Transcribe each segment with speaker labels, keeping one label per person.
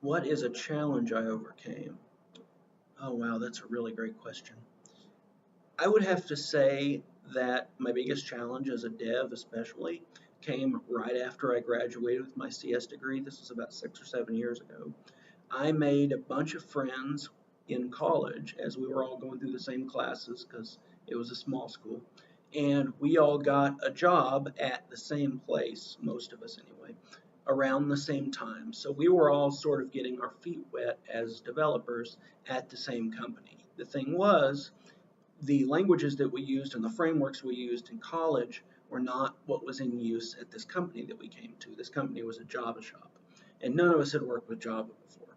Speaker 1: What is a challenge I overcame? Oh, wow, that's a really great question. I would have to say that my biggest challenge as a dev, especially, came right after I graduated with my CS degree. This was about 6 or 7 years ago. I made a bunch of friends in college as we were all going through the same classes because it was a small school. And we all got a job at the same place, most of us anyway, around the same time. So we were all sort of getting our feet wet as developers at the same company. The thing was, the languages that we used and the frameworks we used in college were not what was in use at this company that we came to. This company was a Java shop, and none of us had worked with Java before.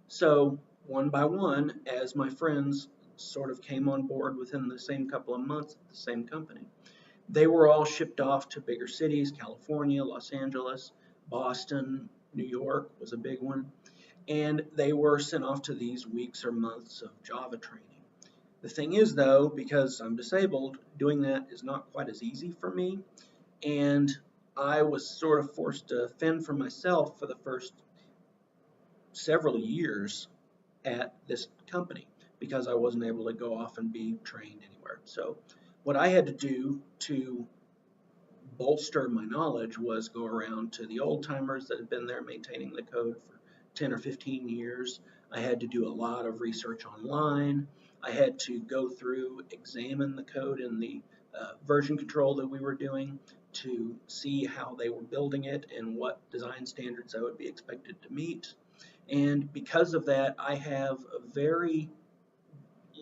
Speaker 1: So, one by one, as my friends sort of came on board within the same couple of months at the same company, they were all shipped off to bigger cities. California, Los Angeles, Boston, New York was a big one. And they were sent off to these weeks or months of Java training. The thing is, though, because I'm disabled, doing that is not quite as easy for me. And I was sort of forced to fend for myself for the first several years at this company because I wasn't able to go off and be trained anywhere. So, what I had to do to bolster my knowledge was go around to the old timers that had been there maintaining the code for 10 or 15 years. I had to do a lot of research online. I had to go through, examine the code and the version control that we were doing to see how they were building it and what design standards I would be expected to meet. And because of that, I have a very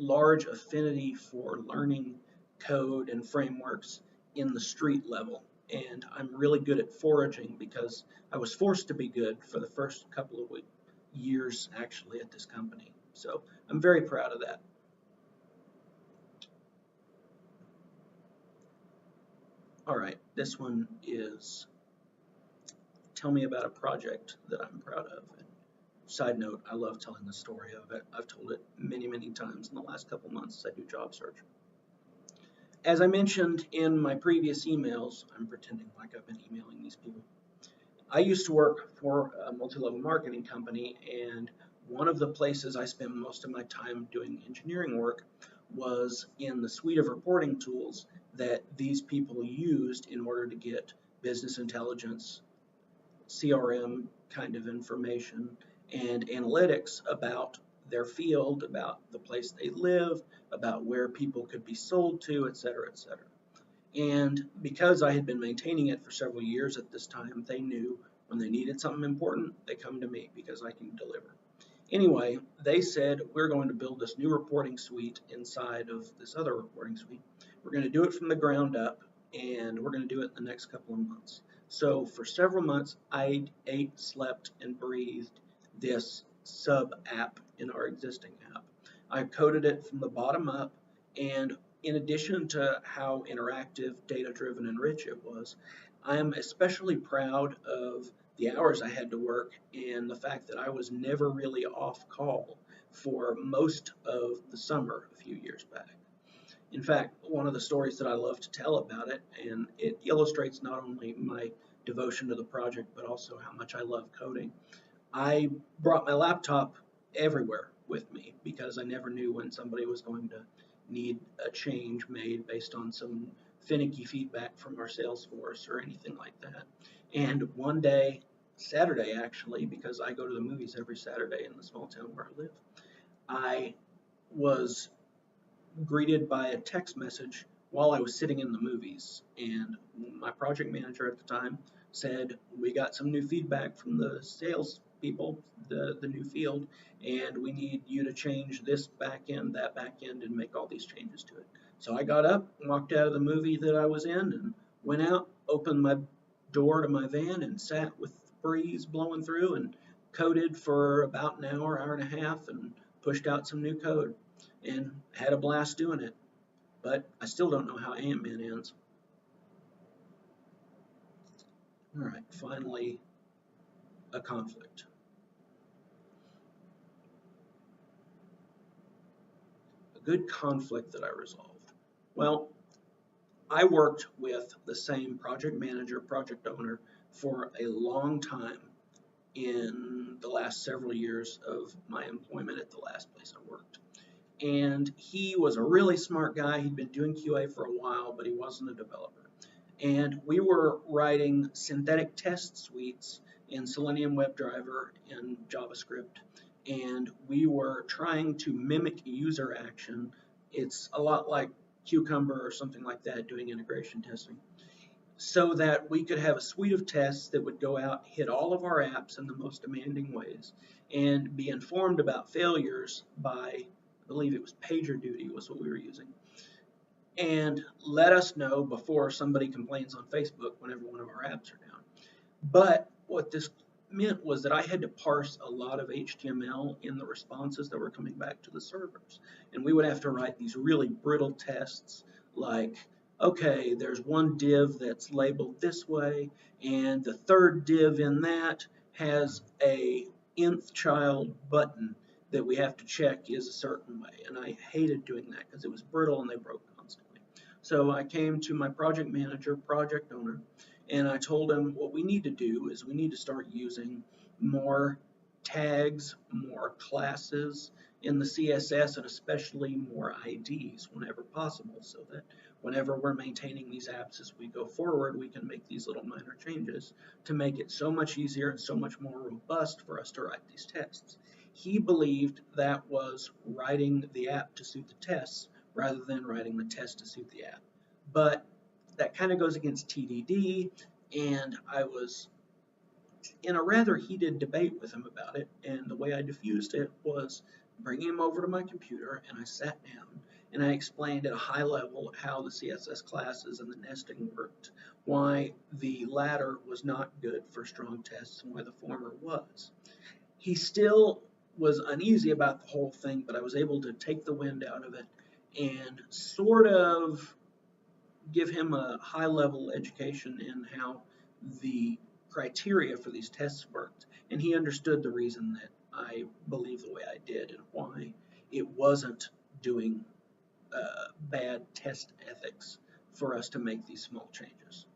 Speaker 1: large affinity for learning code and frameworks in the street level. And I'm really good at foraging because I was forced to be good for the first couple of years actually at this company. So I'm very proud of that. All right, this one is tell me about a project that I'm proud of. And side note, I love telling the story of it. I've told it many, many times in the last couple months as I do job search. As I mentioned in my previous emails, I'm pretending like I've been emailing these people. I used to work for a multi-level marketing company, and one of the places I spent most of my time doing engineering work was in the suite of reporting tools that these people used in order to get business intelligence, CRM kind of information, and analytics about their field, about the place they live, about where people could be sold to, et cetera, et cetera. And because I had been maintaining it for several years at this time, they knew when they needed something important, they come to me because I can deliver. Anyway, they said, we're going to build this new reporting suite inside of this other reporting suite. We're going to do it from the ground up, and we're going to do it in the next couple of months. So for several months, I ate, slept, and breathed this sub app in our existing app. I coded it from the bottom up, and in addition to how interactive, data-driven, and rich it was, I am especially proud of the hours I had to work and the fact that I was never really off call for most of the summer a few years back. In fact, one of the stories that I love to tell about it, and it illustrates not only my devotion to the project, but also how much I love coding. I brought my laptop everywhere with me because I never knew when somebody was going to need a change made based on some finicky feedback from our sales force or anything like that. And one day, Saturday actually, because I go to the movies every Saturday in the small town where I live, I was greeted by a text message while I was sitting in the movies. And my project manager at the time said, we got some new feedback from the sales people, the new field, and we need you to change this back end, that back end, and make all these changes to it. So I got up, walked out of the movie that I was in, and went out, opened my door to my van, and sat with the breeze blowing through and coded for about an hour, hour and a half, and pushed out some new code and had a blast doing it. But I still don't know how Ant-Man ends. All right, finally, a conflict. A good conflict that I resolved. Well, I worked with the same project manager, project owner for a long time in the last several years of my employment at the last place I worked. And he was a really smart guy. He'd been doing QA for a while, but he wasn't a developer. And we were writing synthetic test suites in Selenium WebDriver and JavaScript, and we were trying to mimic user action. It's a lot like Cucumber or something like that, doing integration testing, so that we could have a suite of tests that would go out, hit all of our apps in the most demanding ways, and be informed about failures by, I believe it was PagerDuty was what we were using, and let us know before somebody complains on Facebook whenever one of our apps are down. But what this meant was that I had to parse a lot of HTML in the responses that were coming back to the servers. And we would have to write these really brittle tests like, okay, there's one div that's labeled this way, and the third div in that has a nth child button that we have to check is a certain way. And I hated doing that because it was brittle and they broke constantly. So I came to my project manager, project owner, and I told him what we need to do is we need to start using more tags, more classes in the CSS, and especially more IDs whenever possible, so that whenever we're maintaining these apps as we go forward, we can make these little minor changes to make it so much easier and so much more robust for us to write these tests. He believed that was writing the app to suit the tests rather than writing the test to suit the app. But that kind of goes against TDD, and I was in a rather heated debate with him about it, and the way I diffused it was bringing him over to my computer, and I sat down and I explained at a high level how the CSS classes and the nesting worked, why the latter was not good for strong tests and why the former was. He still was uneasy about the whole thing, but I was able to take the wind out of it and sort of give him a high level education in how the criteria for these tests worked. And he understood the reason that I believe the way I did and why it wasn't doing bad test ethics for us to make these small changes.